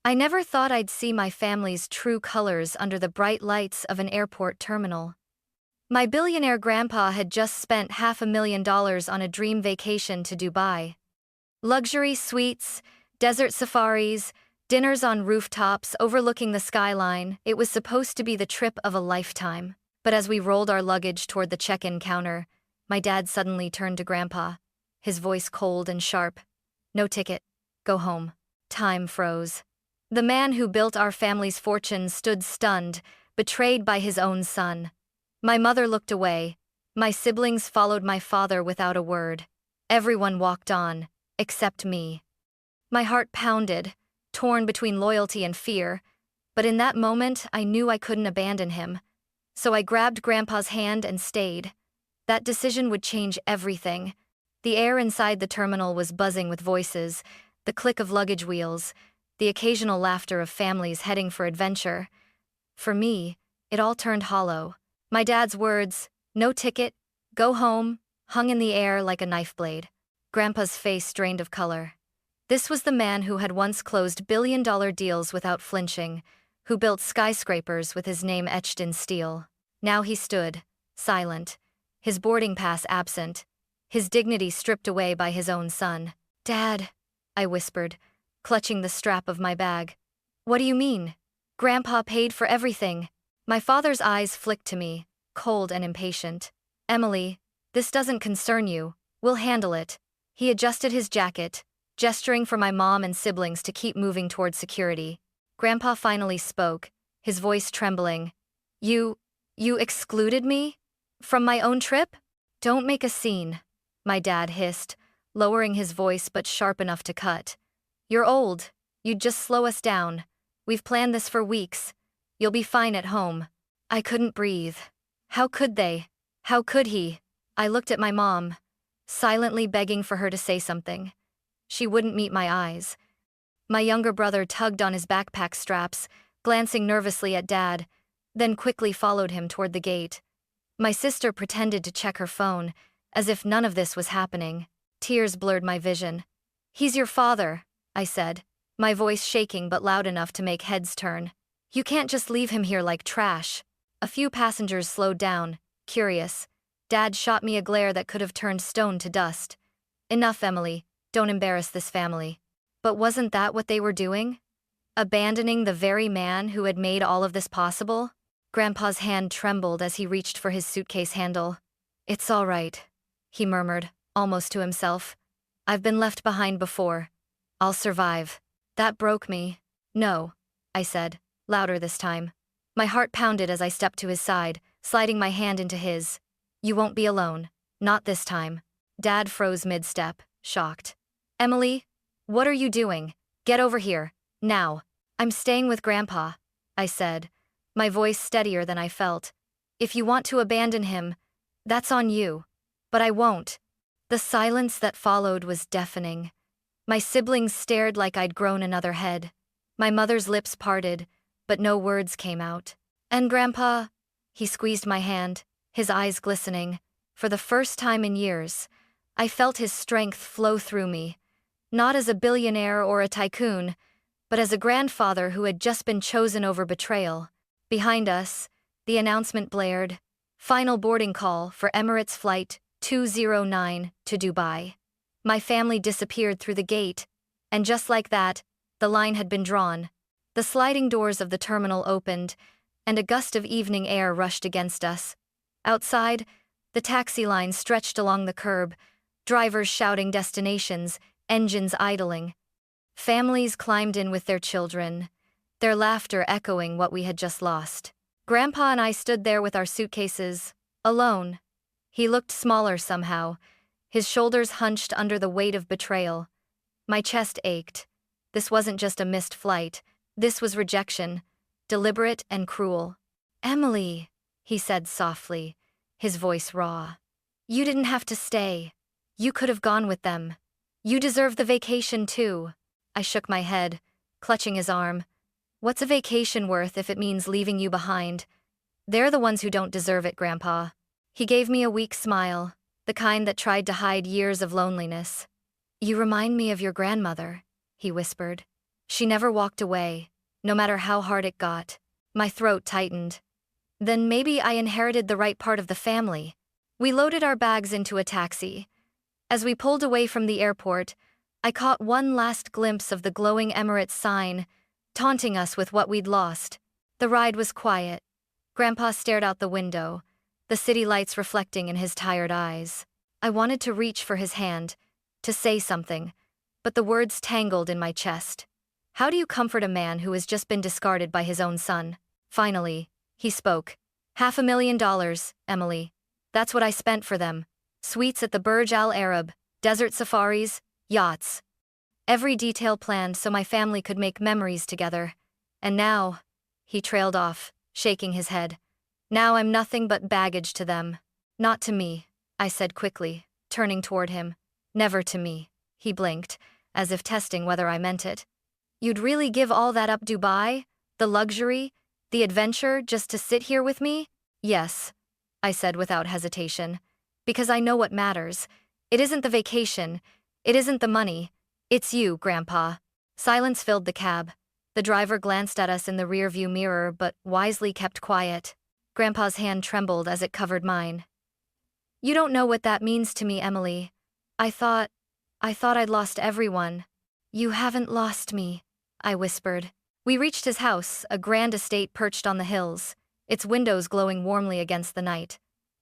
I never thought I'd see my family's true colors under the bright lights of an airport terminal. My billionaire grandpa had just spent $500,000 on a dream vacation to Dubai. Luxury suites, desert safaris, dinners on rooftops overlooking the skyline. It was supposed to be the trip of a lifetime. But as we rolled our luggage toward the check-in counter, my dad suddenly turned to Grandpa, his voice cold and sharp. "No ticket. Go home." Time froze. The man who built our family's fortune stood stunned, betrayed by his own son. My mother looked away. My siblings followed my father without a word. Everyone walked on, except me. My heart pounded, torn between loyalty and fear, but in that moment I knew I couldn't abandon him. So I grabbed Grandpa's hand and stayed. That decision would change everything. The air inside the terminal was buzzing with voices, the click of luggage wheels, the occasional laughter of families heading for adventure. For me, it all turned hollow. My dad's words, "No ticket, go home," hung in the air like a knife blade. Grandpa's face drained of color. This was the man who had once closed billion-dollar deals without flinching, who built skyscrapers with his name etched in steel. Now he stood, silent, his boarding pass absent, his dignity stripped away by his own son. "Dad," I whispered, clutching the strap of my bag. "What do you mean? Grandpa paid for everything." My father's eyes flicked to me, cold and impatient. "Emily, this doesn't concern you. We'll handle it." He adjusted his jacket, gesturing for my mom and siblings to keep moving toward security. Grandpa finally spoke, his voice trembling. You excluded me? From my own trip? Don't make a scene," my dad hissed, lowering his voice but sharp enough to cut. "You're old. You'd just slow us down. We've planned this for weeks. You'll be fine at home." I couldn't breathe. How could they? How could he? I looked at my mom, silently begging for her to say something. She wouldn't meet my eyes. My younger brother tugged on his backpack straps, glancing nervously at Dad, then quickly followed him toward the gate. My sister pretended to check her phone, as if none of this was happening. Tears blurred my vision. "He's your father," I said, my voice shaking but loud enough to make heads turn. "You can't just leave him here like trash." A few passengers slowed down, curious. Dad shot me a glare that could have turned stone to dust. "Enough, Emily. Don't embarrass this family." But wasn't that what they were doing? Abandoning the very man who had made all of this possible? Grandpa's hand trembled as he reached for his suitcase handle. "It's all right," he murmured, almost to himself. "I've been left behind before. I'll survive." That broke me. "No," I said, louder this time. My heart pounded as I stepped to his side, sliding my hand into his. "You won't be alone. Not this time." Dad froze mid-step, shocked. "Emily, what are you doing? Get over here, now." "I'm staying with Grandpa," I said, my voice steadier than I felt. "If you want to abandon him, that's on you. But I won't." The silence that followed was deafening. My siblings stared like I'd grown another head. My mother's lips parted, but no words came out. "And Grandpa?" He squeezed my hand, his eyes glistening. For the first time in years, I felt his strength flow through me. Not as a billionaire or a tycoon, but as a grandfather who had just been chosen over betrayal. Behind us, the announcement blared. Final boarding call for Emirates Flight 209 to Dubai. My family disappeared through the gate, and just like that, the line had been drawn. The sliding doors of the terminal opened, and a gust of evening air rushed against us. Outside, the taxi line stretched along the curb, drivers shouting destinations, engines idling. Families climbed in with their children, their laughter echoing what we had just lost. Grandpa and I stood there with our suitcases, alone. He looked smaller somehow, his shoulders hunched under the weight of betrayal. My chest ached. This wasn't just a missed flight. This was rejection, deliberate and cruel. "Emily," he said softly, his voice raw. "You didn't have to stay. You could have gone with them. You deserve the vacation too." I shook my head, clutching his arm. "What's a vacation worth if it means leaving you behind? They're the ones who don't deserve it, Grandpa." He gave me a weak smile, the kind that tried to hide years of loneliness. "You remind me of your grandmother," he whispered. She never walked away, no matter how hard it got. My throat tightened. Then maybe I inherited the right part of the family. We loaded our bags into a taxi. As we pulled away from the airport, I caught one last glimpse of the glowing Emirates sign, taunting us with what we'd lost. The ride was quiet. Grandpa stared out the window, the city lights reflecting in his tired eyes. I wanted to reach for his hand, to say something, but the words tangled in my chest. How do you comfort a man who has just been discarded by his own son? Finally, he spoke. $500,000, Emily. That's what I spent for them. Suites at the Burj Al Arab, desert safaris, yachts. Every detail planned so my family could make memories together. And now, he trailed off, shaking his head. Now I'm nothing but baggage to them. Not to me, I said quickly, turning toward him. Never to me. He blinked, as if testing whether I meant it. You'd really give all that up, Dubai? The luxury? The adventure, just to sit here with me? Yes, I said without hesitation. Because I know what matters. It isn't the vacation. It isn't the money. It's you, Grandpa. Silence filled the cab. The driver glanced at us in the rearview mirror but wisely kept quiet. Grandpa's hand trembled as it covered mine. You don't know what that means to me, Emily. I thought I'd lost everyone. You haven't lost me, I whispered. We reached his house, a grand estate perched on the hills, its windows glowing warmly against the night.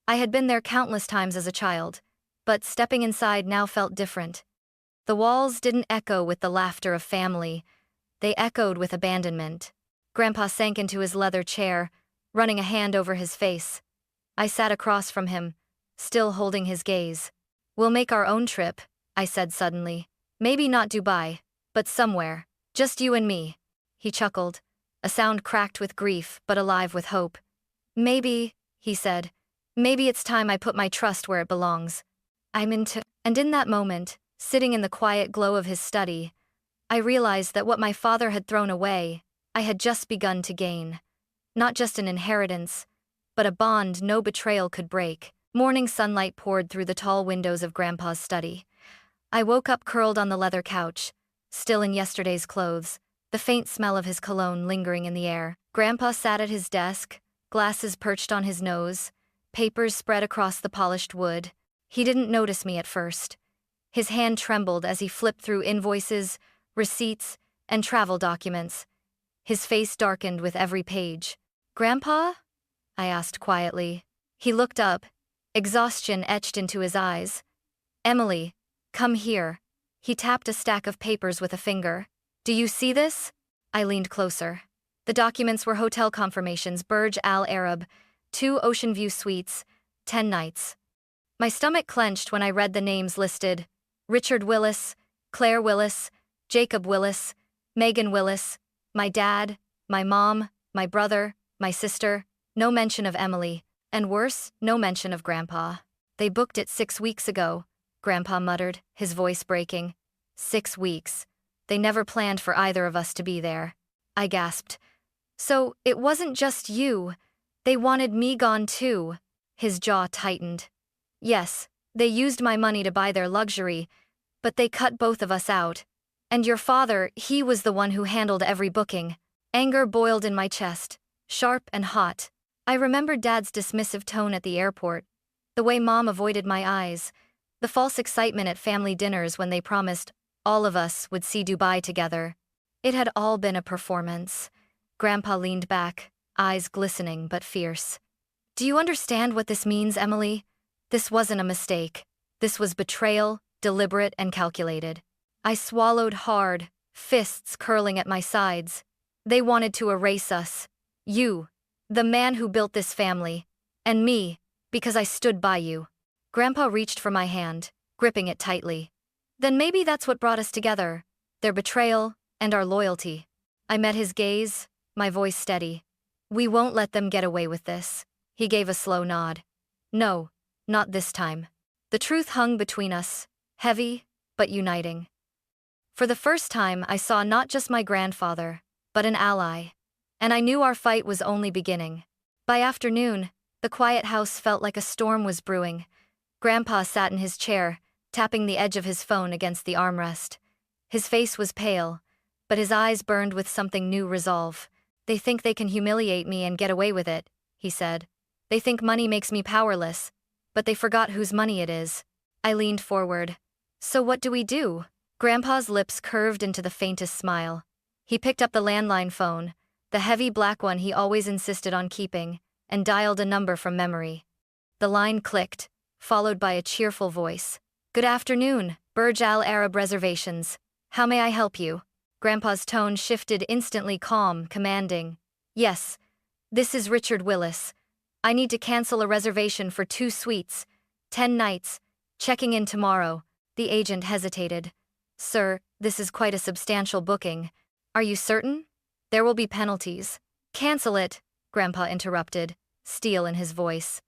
I had been there countless times as a child, but stepping inside now felt different. The walls didn't echo with the laughter of family, they echoed with abandonment. Grandpa sank into his leather chair, running a hand over his face. I sat across from him, still holding his gaze. We'll make our own trip, I said suddenly. Maybe not Dubai, but somewhere, just you and me. He chuckled, a sound cracked with grief but alive with hope. Maybe, he said, maybe it's time I put my trust where it belongs. And in that moment, sitting in the quiet glow of his study, I realized that what my father had thrown away, I had just begun to gain. Not just an inheritance, but a bond no betrayal could break. Morning sunlight poured through the tall windows of Grandpa's study. I woke up curled on the leather couch, still in yesterday's clothes, the faint smell of his cologne lingering in the air. Grandpa sat at his desk, glasses perched on his nose, papers spread across the polished wood. He didn't notice me at first. His hand trembled as he flipped through invoices, receipts, and travel documents. His face darkened with every page. Grandpa? I asked quietly. He looked up, exhaustion etched into his eyes. Emily, come here. He tapped a stack of papers with a finger. Do you see this? I leaned closer. The documents were hotel confirmations, Burj Al Arab, 2 ocean view suites, 10 nights. My stomach clenched when I read the names listed. Richard Willis, Claire Willis, Jacob Willis, Megan Willis, my dad, my mom, my brother, my sister, no mention of Emily, and worse, no mention of Grandpa. They booked it 6 weeks ago, Grandpa muttered, his voice breaking. 6 weeks. They never planned for either of us to be there. I gasped. So, it wasn't just you. They wanted me gone too. His jaw tightened. Yes, they used my money to buy their luxury, but they cut both of us out. And your father, he was the one who handled every booking. Anger boiled in my chest, sharp and hot. I remembered Dad's dismissive tone at the airport, the way Mom avoided my eyes, the false excitement at family dinners when they promised all of us would see Dubai together. It had all been a performance. Grandpa leaned back, eyes glistening but fierce. Do you understand what this means, Emily? This wasn't a mistake. This was betrayal, deliberate and calculated. I swallowed hard, fists curling at my sides. They wanted to erase us. You, the man who built this family, and me, because I stood by you. Grandpa reached for my hand, gripping it tightly. Then maybe that's what brought us together, their betrayal and our loyalty. I met his gaze, my voice steady. We won't let them get away with this. He gave a slow nod. No, not this time. The truth hung between us, heavy, but uniting. For the first time, I saw not just my grandfather, but an ally. And I knew our fight was only beginning. By afternoon, the quiet house felt like a storm was brewing. Grandpa sat in his chair, tapping the edge of his phone against the armrest. His face was pale, but his eyes burned with something new resolve. "They think they can humiliate me and get away with it," he said. "They think money makes me powerless, but they forgot whose money it is." I leaned forward. "So what do we do?" Grandpa's lips curved into the faintest smile. He picked up the landline phone, the heavy black one he always insisted on keeping, and dialed a number from memory. The line clicked, followed by a cheerful voice. "Good afternoon, Burj Al Arab Reservations. How may I help you?" Grandpa's tone shifted instantly calm, commanding. "Yes, this is Richard Willis. I need to cancel a reservation for 2 suites, 10 nights, checking in tomorrow." The agent hesitated. "Sir, this is quite a substantial booking. Are you certain? There will be penalties." "Cancel it," Grandpa interrupted, steel in his voice.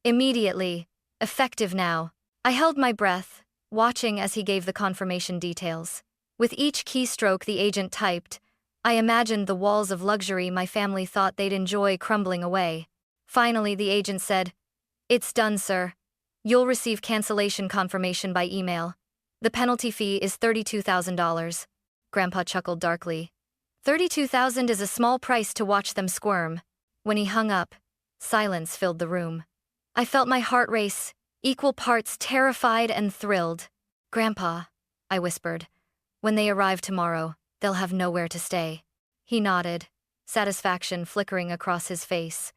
"Immediately. Effective now." I held my breath, watching as he gave the confirmation details. With each keystroke the agent typed, I imagined the walls of luxury my family thought they'd enjoy crumbling away. Finally, the agent said, "It's done, sir. You'll receive cancellation confirmation by email. The penalty fee is $32,000. Grandpa chuckled darkly. $32,000 is a small price to watch them squirm. When he hung up, silence filled the room. I felt my heart race, equal parts terrified and thrilled. "Grandpa," I whispered, "when they arrive tomorrow, they'll have nowhere to stay." He nodded, satisfaction flickering across his face.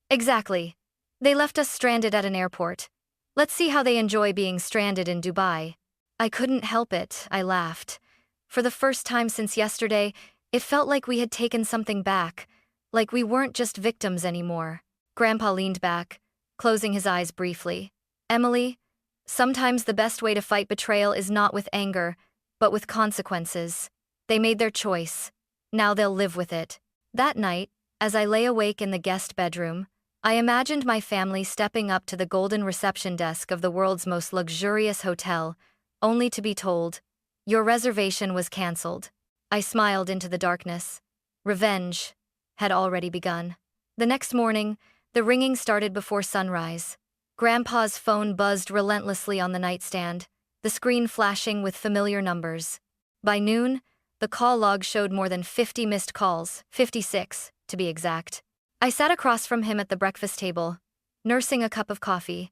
"Exactly. They left us stranded at an airport. Let's see how they enjoy being stranded in Dubai." I couldn't help it, I laughed. For the first time since yesterday, it felt like we had taken something back, like we weren't just victims anymore. Grandpa leaned back, closing his eyes briefly. "Emily, sometimes the best way to fight betrayal is not with anger, but with consequences. They made their choice. Now they'll live with it." That night, as I lay awake in the guest bedroom, I imagined my family stepping up to the golden reception desk of the world's most luxurious hotel, only to be told, "Your reservation was canceled." I smiled into the darkness. Revenge had already begun. The next morning, the ringing started before sunrise. Grandpa's phone buzzed relentlessly on the nightstand, the screen flashing with familiar numbers. By noon, the call log showed more than 50 missed calls, 56, to be exact. I sat across from him at the breakfast table, nursing a cup of coffee.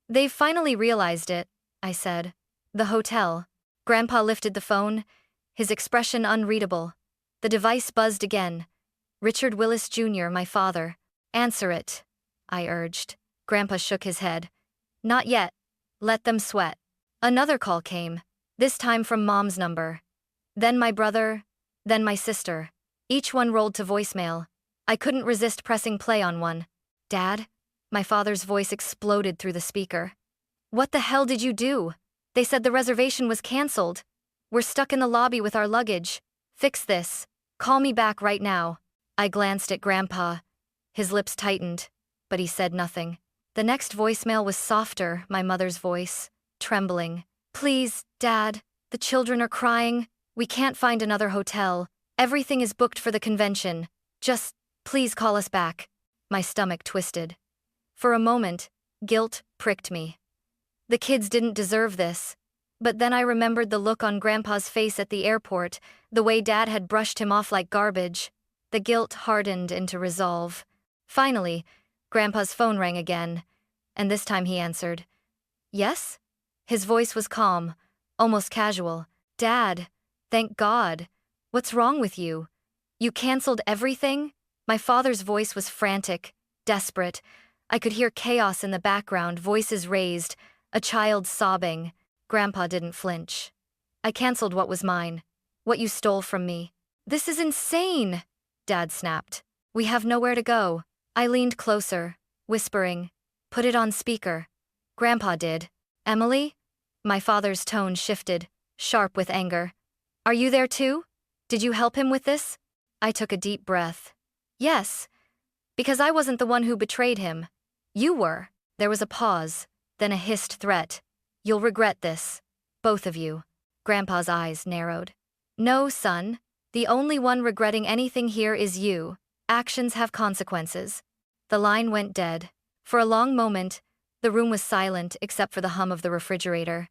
"They've finally realized it," I said. "The hotel." Grandpa lifted the phone, his expression unreadable. The device buzzed again. "Richard Willis Jr., my father." "Answer it," I urged. Grandpa shook his head. "Not yet. Let them sweat." Another call came, this time from Mom's number. Then my brother, then my sister. Each one rolled to voicemail. I couldn't resist pressing play on one. "Dad?" My father's voice exploded through the speaker. "What the hell did you do? They said the reservation was canceled. We're stuck in the lobby with our luggage. Fix this. Call me back right now." I glanced at Grandpa. His lips tightened, but he said nothing. The next voicemail was softer, my mother's voice, trembling. "Please, Dad, the children are crying. We can't find another hotel. Everything is booked for the convention. Just, please call us back." My stomach twisted. For a moment, guilt pricked me. The kids didn't deserve this. But then I remembered the look on Grandpa's face at the airport, the way Dad had brushed him off like garbage. The guilt hardened into resolve. Finally, Grandpa's phone rang again, and this time he answered. "Yes?" His voice was calm, almost casual. "Dad, thank God. What's wrong with you? You canceled everything?" My father's voice was frantic, desperate. I could hear chaos in the background, voices raised, a child sobbing. Grandpa didn't flinch. "I canceled what was mine, what you stole from me." "This is insane," Dad snapped. "We have nowhere to go." I leaned closer, whispering, "Put it on speaker." Grandpa did. "Emily?" My father's tone shifted, sharp with anger. "Are you there too? Did you help him with this?" I took a deep breath. "Yes, because I wasn't the one who betrayed him. You were." There was a pause, then a hissed threat. "You'll regret this. Both of you." Grandpa's eyes narrowed. "No, son. The only one regretting anything here is you. Actions have consequences." The line went dead. For a long moment, the room was silent except for the hum of the refrigerator.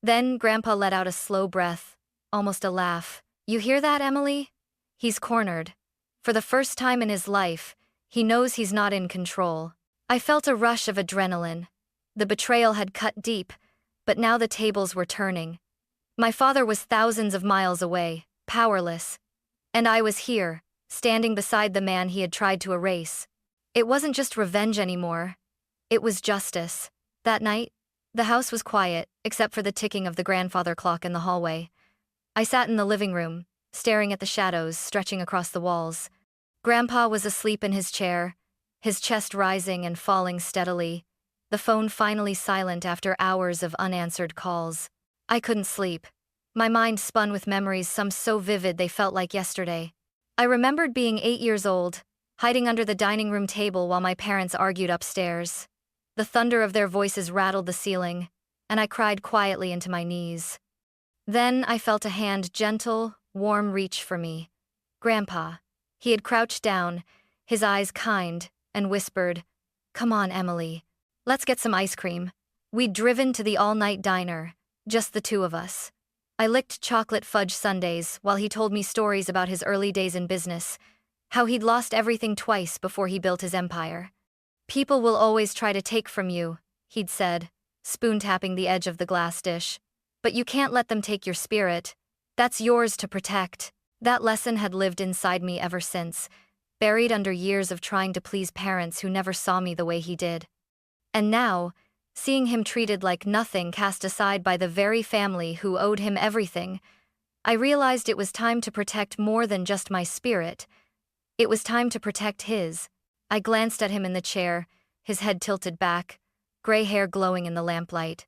Then Grandpa let out a slow breath, almost a laugh. You hear that, Emily? He's cornered. For the first time in his life, he knows he's not in control. I felt a rush of adrenaline. The betrayal had cut deep, but now the tables were turning. My father was thousands of miles away, powerless. And I was here, standing beside the man he had tried to erase. It wasn't just revenge anymore. It was justice. That night, the house was quiet, except for the ticking of the grandfather clock in the hallway. I sat in the living room, staring at the shadows stretching across the walls. Grandpa was asleep in his chair, his chest rising and falling steadily, the phone finally silent after hours of unanswered calls. I couldn't sleep. My mind spun with memories, some so vivid they felt like yesterday. I remembered being 8 years old, hiding under the dining room table while my parents argued upstairs. The thunder of their voices rattled the ceiling, and I cried quietly into my knees. Then I felt a hand gentle, warm reach for me. Grandpa. He had crouched down, his eyes kind, and whispered, "Come on, Emily. Let's get some ice cream." We'd driven to the all-night diner, just the two of us. I licked chocolate fudge sundaes while he told me stories about his early days in business, how he'd lost everything twice before he built his empire. "People will always try to take from you," he'd said, spoon-tapping the edge of the glass dish. "But you can't let them take your spirit. That's yours to protect." That lesson had lived inside me ever since, buried under years of trying to please parents who never saw me the way he did. And now, seeing him treated like nothing, cast aside by the very family who owed him everything, I realized it was time to protect more than just my spirit. It was time to protect his. I glanced at him in the chair, his head tilted back, gray hair glowing in the lamplight.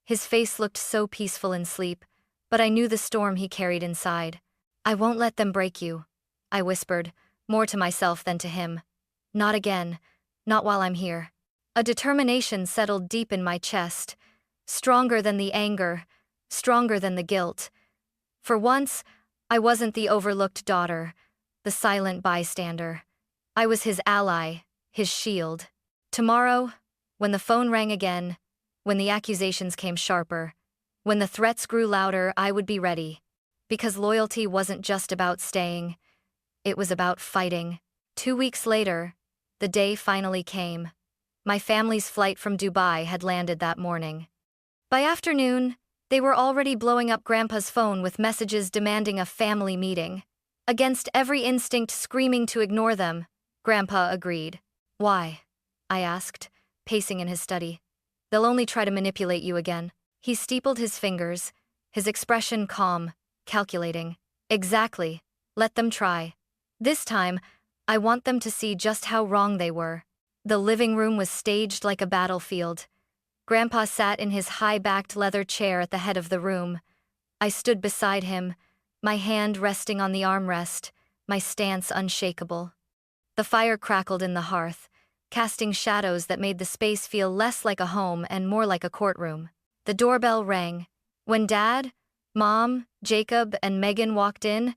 His face looked so peaceful in sleep, but I knew the storm he carried inside. "I won't let them break you," I whispered, more to myself than to him. "Not again. Not while I'm here." A determination settled deep in my chest, stronger than the anger, stronger than the guilt. For once, I wasn't the overlooked daughter, the silent bystander. I was his ally, his shield. Tomorrow, when the phone rang again, when the accusations came sharper, when the threats grew louder, I would be ready. Because loyalty wasn't just about staying, it was about fighting. 2 weeks later, the day finally came. My family's flight from Dubai had landed that morning. By afternoon, they were already blowing up Grandpa's phone with messages demanding a family meeting. Against every instinct screaming to ignore them, Grandpa agreed. "Why?" I asked, pacing in his study. "They'll only try to manipulate you again." He steepled his fingers, his expression calm, calculating. "Exactly. Let them try. This time, I want them to see just how wrong they were." The living room was staged like a battlefield. Grandpa sat in his high-backed leather chair at the head of the room. I stood beside him, my hand resting on the armrest, my stance unshakable. The fire crackled in the hearth, casting shadows that made the space feel less like a home and more like a courtroom. The doorbell rang. When Dad, Mom, Jacob, and Megan walked in,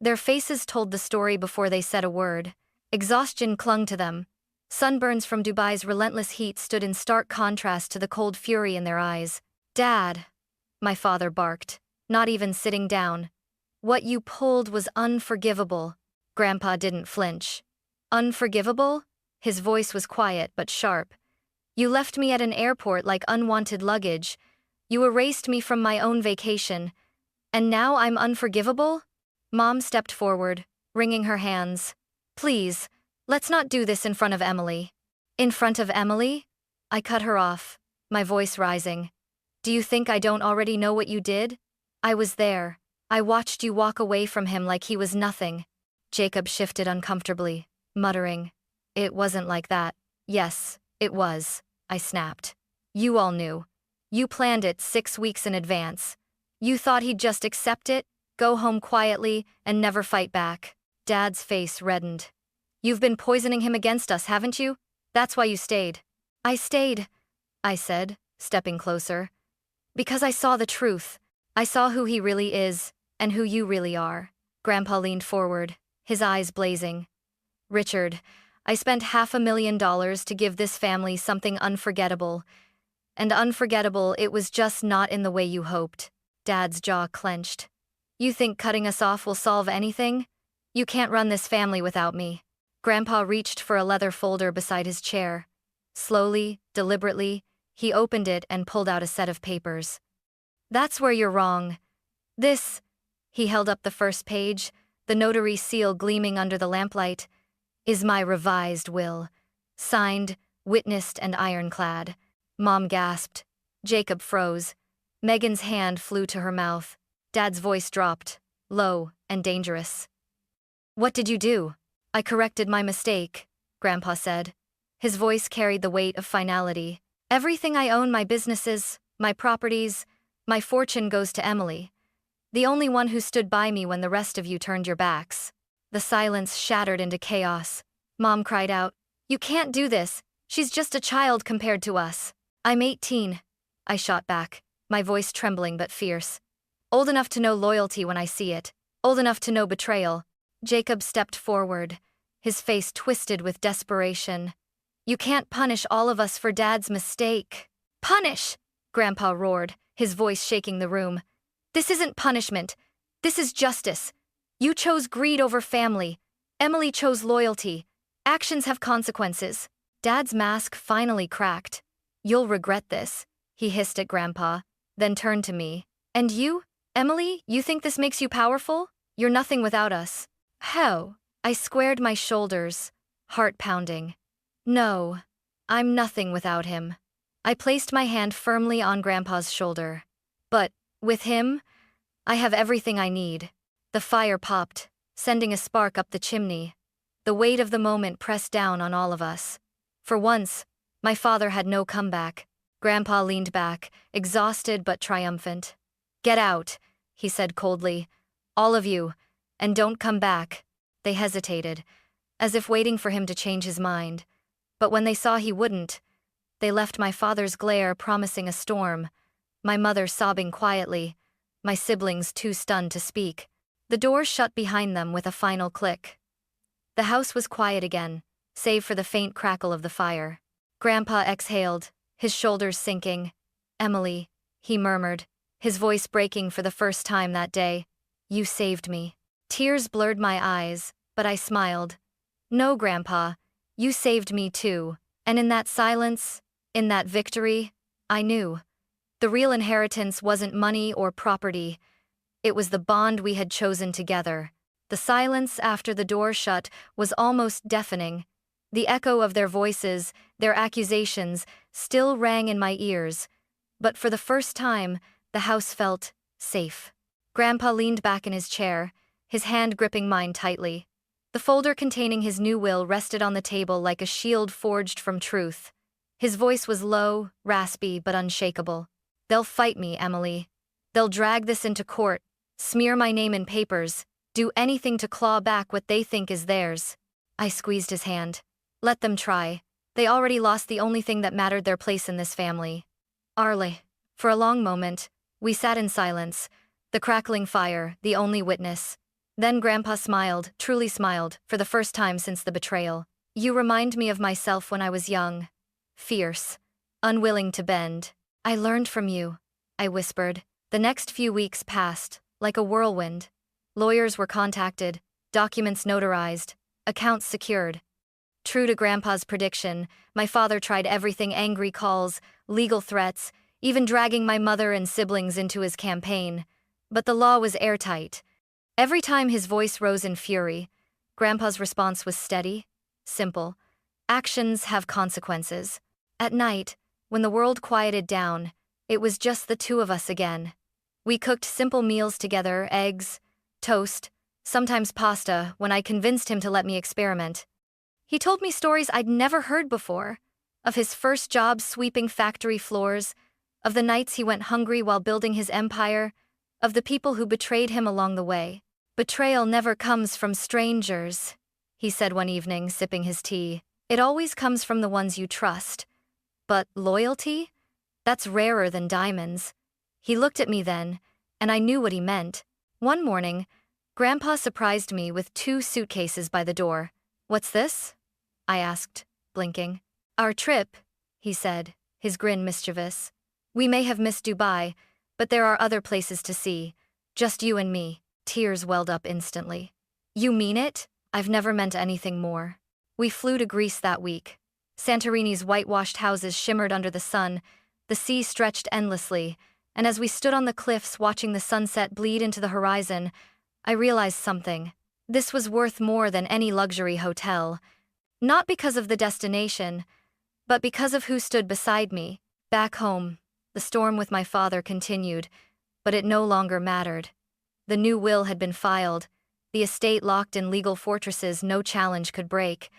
their faces told the story before they said a word. Exhaustion clung to them. Sunburns from Dubai's relentless heat stood in stark contrast to the cold fury in their eyes. "Dad," my father barked, not even sitting down. "What you pulled was unforgivable." Grandpa didn't flinch. "Unforgivable?" His voice was quiet but sharp. "You left me at an airport like unwanted luggage. You erased me from my own vacation. And now I'm unforgivable?" Mom stepped forward, wringing her hands. "Please, let's not do this in front of Emily." "In front of Emily?" I cut her off, my voice rising. "Do you think I don't already know what you did? I was there. I watched you walk away from him like he was nothing." Jacob shifted uncomfortably, muttering, "It wasn't like that." "Yes, it was," I snapped. "You all knew. You planned it 6 weeks in advance. You thought he'd just accept it, go home quietly, and never fight back." Dad's face reddened. "You've been poisoning him against us, haven't you? That's why you stayed." "I stayed," I said, stepping closer, "because I saw the truth. I saw who he really is, and who you really are." Grandpa leaned forward, his eyes blazing. "Richard, I spent $500,000 to give this family something unforgettable. And unforgettable, it was just not in the way you hoped." Dad's jaw clenched. You think cutting us off will solve anything? You can't run this family without me. Grandpa reached for a leather folder beside his chair. Slowly, deliberately, he opened it and pulled out a set of papers. That's where you're wrong. This, he held up the first page, the notary seal gleaming under the lamplight, is my revised will. Signed, witnessed, and ironclad. Mom gasped. Jacob froze. Megan's hand flew to her mouth. Dad's voice dropped, low and dangerous. What did you do? I corrected my mistake, Grandpa said. His voice carried the weight of finality. Everything I own, my businesses, my properties, my fortune goes to Emily. The only one who stood by me when the rest of you turned your backs. The silence shattered into chaos. Mom cried out, "You can't do this. She's just a child compared to us." "I'm 18, I shot back, my voice trembling but fierce. "Old enough to know loyalty when I see it. Old enough to know betrayal." Jacob stepped forward, his face twisted with desperation. "You can't punish all of us for Dad's mistake." "Punish!" Grandpa roared, his voice shaking the room. "This isn't punishment. This is justice. You chose greed over family. Emily chose loyalty. Actions have consequences." Dad's mask finally cracked. "You'll regret this," he hissed at Grandpa, then turned to me. "And you, Emily, you think this makes you powerful? You're nothing without us." "How?" I squared my shoulders, heart pounding. "No, I'm nothing without him." I placed my hand firmly on Grandpa's shoulder. "But, with him, I have everything I need." The fire popped, sending a spark up the chimney. The weight of the moment pressed down on all of us. For once, my father had no comeback. Grandpa leaned back, exhausted but triumphant. "Get out," he said coldly. "All of you, and don't come back." They hesitated, as if waiting for him to change his mind. But when they saw he wouldn't, they left my father's glare promising a storm, my mother sobbing quietly, my siblings too stunned to speak. The door shut behind them with a final click. The house was quiet again, save for the faint crackle of the fire. Grandpa exhaled, his shoulders sinking. "Emily," he murmured, his voice breaking for the first time that day. "You saved me." Tears blurred my eyes, but I smiled. "No, Grandpa, you saved me too." And in that silence, in that victory, I knew. The real inheritance wasn't money or property. It was the bond we had chosen together. The silence after the door shut was almost deafening. The echo of their voices, their accusations, still rang in my ears. But for the first time, the house felt safe. Grandpa leaned back in his chair, his hand gripping mine tightly. The folder containing his new will rested on the table like a shield forged from truth. His voice was low, raspy, but unshakable. "They'll fight me, Emily. They'll drag this into court, smear my name in papers, do anything to claw back what they think is theirs." I squeezed his hand. "Let them try. They already lost the only thing that mattered, their place in this family." Arle. For a long moment, we sat in silence, the crackling fire, the only witness. Then Grandpa smiled, truly smiled, for the first time since the betrayal. "You remind me of myself when I was young. Fierce. Unwilling to bend. I learned from you," I whispered. The next few weeks passed, like a whirlwind. Lawyers were contacted, documents notarized, accounts secured. True to Grandpa's prediction, my father tried everything: angry calls, legal threats, even dragging my mother and siblings into his campaign. But the law was airtight. Every time his voice rose in fury, Grandpa's response was steady, simple. Actions have consequences. At night, when the world quieted down, it was just the two of us again. We cooked simple meals together: eggs, toast, sometimes pasta, when I convinced him to let me experiment. He told me stories I'd never heard before, of his first job sweeping factory floors, of the nights he went hungry while building his empire, of the people who betrayed him along the way. "Betrayal never comes from strangers," he said one evening, sipping his tea. "It always comes from the ones you trust. But loyalty? That's rarer than diamonds." He looked at me then, and I knew what he meant. One morning, Grandpa surprised me with 2 suitcases by the door. "What's this?" I asked, blinking. "Our trip," he said, his grin mischievous. "We may have missed Dubai, but there are other places to see. Just you and me." Tears welled up instantly. You mean it? I've never meant anything more. We flew to Greece that week. Santorini's whitewashed houses shimmered under the sun, the sea stretched endlessly, and as we stood on the cliffs watching the sunset bleed into the horizon, I realized something. This was worth more than any luxury hotel. Not because of the destination, but because of who stood beside me. Back home, the storm with my father continued, but it no longer mattered. The new will had been filed, the estate locked in legal fortresses no challenge could break.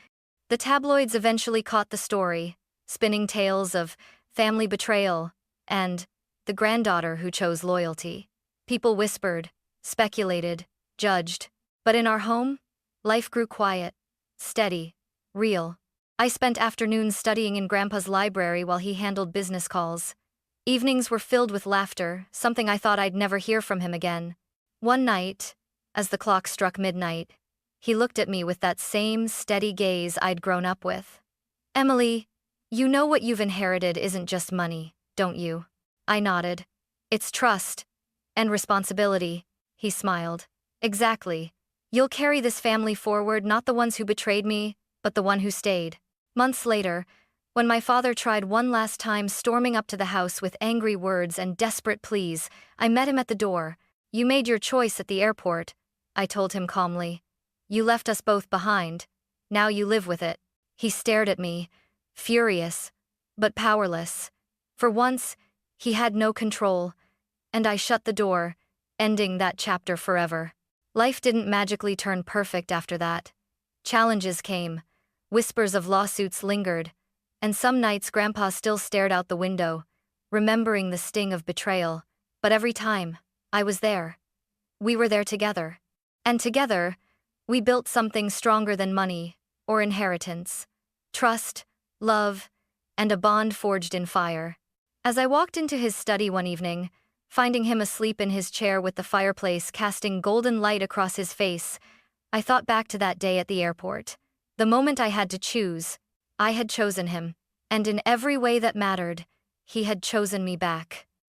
The tabloids eventually caught the story, spinning tales of family betrayal and the granddaughter who chose loyalty. People whispered, speculated, judged. But in our home, life grew quiet, steady, real. I spent afternoons studying in Grandpa's library while he handled business calls. Evenings were filled with laughter, something I thought I'd never hear from him again. One night, as the clock struck midnight, he looked at me with that same steady gaze I'd grown up with. Emily, you know what you've inherited isn't just money, don't you? I nodded. It's trust. And responsibility, he smiled. Exactly. You'll carry this family forward, not the ones who betrayed me, but the one who stayed. Months later, when my father tried one last time storming up to the house with angry words and desperate pleas, I met him at the door. You made your choice at the airport, I told him calmly. You left us both behind. Now you live with it. He stared at me, furious, but powerless. For once, he had no control, and I shut the door, ending that chapter forever. Life didn't magically turn perfect after that. Challenges came, whispers of lawsuits lingered, and some nights Grandpa still stared out the window, remembering the sting of betrayal. But every time, I was there. We were there together. And together, we built something stronger than money or inheritance. Trust, love, and a bond forged in fire. As I walked into his study one evening, finding him asleep in his chair with the fireplace casting golden light across his face, I thought back to that day at the airport. The moment I had to choose, I had chosen him, and in every way that mattered, he had chosen me back.